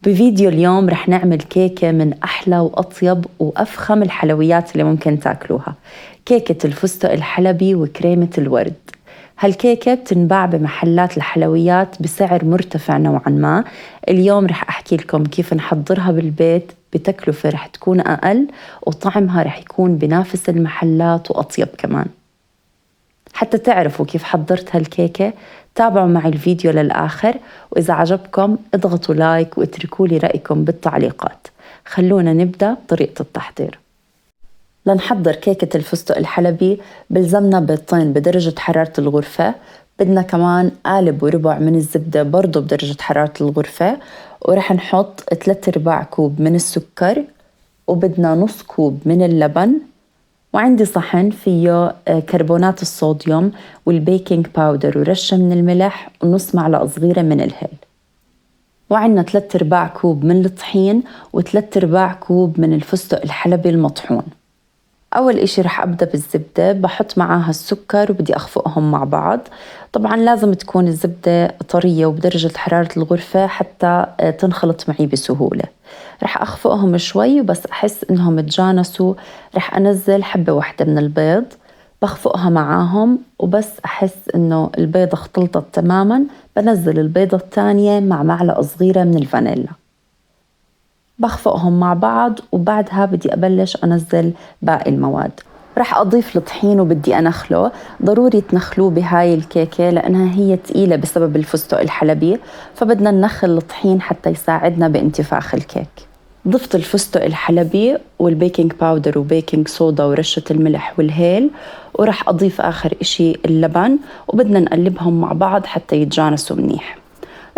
بفيديو اليوم رح نعمل كيكة من أحلى وأطيب وأفخم الحلويات اللي ممكن تاكلوها، كيكة الفستق الحلبي وكريمة الورد. هالكيكة بتنباع بمحلات الحلويات بسعر مرتفع نوعاً ما. اليوم رح أحكي لكم كيف نحضرها بالبيت بتكلفة رح تكون أقل، وطعمها رح يكون بنافس المحلات وأطيب كمان. حتى تعرفوا كيف حضرت هالكيكة تابعوا معي الفيديو للآخر، وإذا عجبكم اضغطوا لايك واتركوا لي رأيكم بالتعليقات. خلونا نبدأ طريقة التحضير. لنحضر كيكة الفستق الحلبي بلزمنا بيضتين بدرجة حرارة الغرفة، بدنا كمان قالب وربع من الزبدة برضو بدرجة حرارة الغرفة، ورح نحط 3/4 كوب من السكر، وبدنا نص كوب من اللبن، وعندي صحن فيه كربونات الصوديوم والبيكنج باودر ورشة من الملح ونص معلقة صغيرة من الهيل، وعندنا 3/4 كوب من الطحين و3/4 كوب من الفستق الحلبي المطحون. أول إشي رح أبدأ بالزبدة، بحط معاها السكر وبدي أخفقهم مع بعض. طبعاً لازم تكون الزبدة طرية وبدرجة حرارة الغرفة حتى تنخلط معي بسهولة. رح أخفقهم شوي وبس أحس إنهم تجانسوا رح أنزل حبة واحدة من البيض، بخفقها معاهم، وبس أحس إنه البيضة اختلطت تماماً بنزل البيضة الثانية مع معلقة صغيرة من الفانيلا، بخفقهم مع بعض، وبعدها بدي أبلش أنزل باقي المواد. رح أضيف الطحين وبدي أنخله، ضروري تنخلوه بهاي الكيكة لأنها هي تقيلة بسبب الفستق الحلبي، فبدنا ننخل الطحين حتى يساعدنا بانتفاخ الكيك. ضفت الفستق الحلبي والبيكنج باودر وبيكنج صودا ورشة الملح والهيل، ورح أضيف آخر إشي اللبن، وبدنا نقلبهم مع بعض حتى يتجانسوا منيح.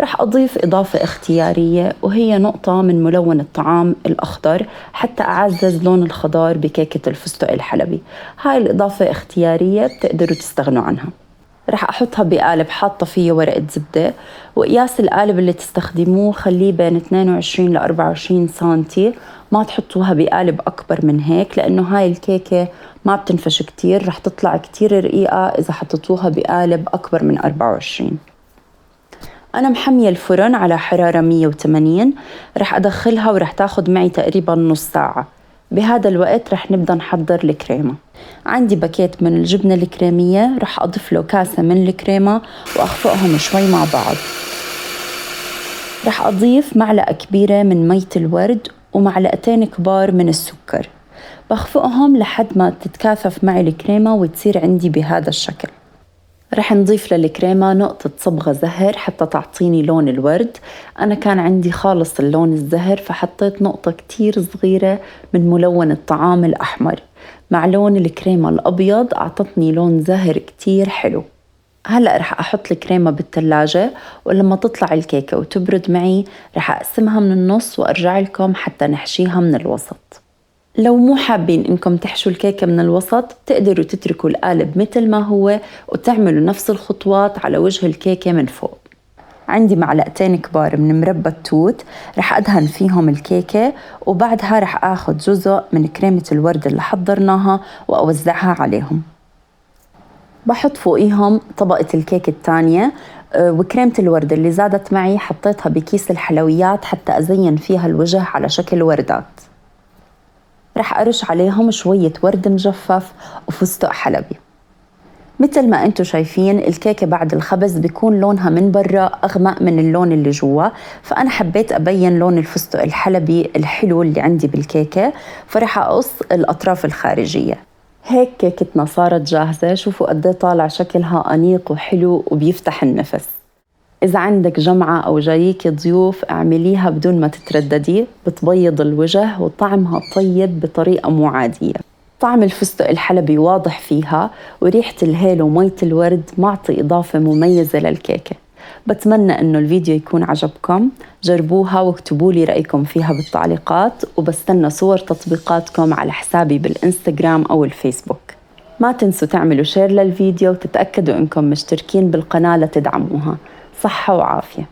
رح أضيف إضافة اختيارية، وهي نقطة من ملون الطعام الأخضر حتى أعزز لون الخضار بكيكة الفستق الحلبي. هاي الإضافة اختيارية بتقدروا تستغنوا عنها. رح أحطها بقالب حاطة فيه ورقة زبدة، وقياس القالب اللي تستخدموه خليه بين 22 ل 24 سنتي، ما تحطوها بقالب أكبر من هيك لأنه هاي الكيكة ما بتنفش كتير، رح تطلع كتير رقيقة إذا حطيتوها بقالب أكبر من 24. أنا محمية الفرن على حرارة 180، رح أدخلها ورح تاخد معي تقريباً نص ساعة. بهذا الوقت رح نبدأ نحضر الكريمة. عندي باكيت من الجبنة الكريمية، رح أضيف له كاسة من الكريمة وأخفقهم شوي مع بعض. رح أضيف معلقة كبيرة من مية الورد ومعلقتين كبار من السكر، بخفقهم لحد ما تتكاثف معي الكريمة وتصير عندي بهذا الشكل. رح نضيف للكريمة نقطة صبغة زهر حتى تعطيني لون الورد. أنا كان عندي خالص اللون الزهر فحطيت نقطة كتير صغيرة من ملون الطعام الأحمر، مع لون الكريمة الأبيض أعطتني لون زهر كتير حلو. هلأ رح أحط الكريمة بالثلاجة، ولما تطلع الكيكة وتبرد معي رح أقسمها من النص وأرجع لكم حتى نحشيها من الوسط. لو مو حابين إنكم تحشوا الكيكة من الوسط تقدروا تتركوا القالب مثل ما هو وتعملوا نفس الخطوات على وجه الكيكة من فوق. عندي معلقتين كبار من مربى التوت، رح أدهن فيهم الكيكة، وبعدها رح أخذ جزء من كريمة الورد اللي حضرناها وأوزعها عليهم. بحط فوقيهم طبقة الكيكة الثانية، وكريمة الورد اللي زادت معي حطيتها بكيس الحلويات حتى أزين فيها الوجه على شكل وردات. رح أرش عليهم شوية ورد مجفف وفستق حلبي. مثل ما أنتم شايفين الكيكة بعد الخبز بيكون لونها من برا أغمق من اللون اللي جوا، فأنا حبيت أبين لون الفستق الحلبي الحلو اللي عندي بالكيكة، فرح أقص الأطراف الخارجية. هيك كيكتنا صارت جاهزة. شوفوا قد طالع شكلها أنيق وحلو وبيفتح النفس. إذا عندك جمعة أو جايك ضيوف اعمليها بدون ما تترددي، بتبيض الوجه وطعمها طيب بطريقة مو عادية. طعم الفستق الحلبي واضح فيها، وريحة الهيل ومية الورد معطي إضافة مميزة للكيكة. بتمنى إنه الفيديو يكون عجبكم، جربوها واكتبوا لي رأيكم فيها بالتعليقات، وبستنى صور تطبيقاتكم على حسابي بالإنستغرام أو الفيسبوك. ما تنسوا تعملوا شير للفيديو وتتأكدوا إنكم مشتركين بالقناة لتدعموها. صحة وعافية.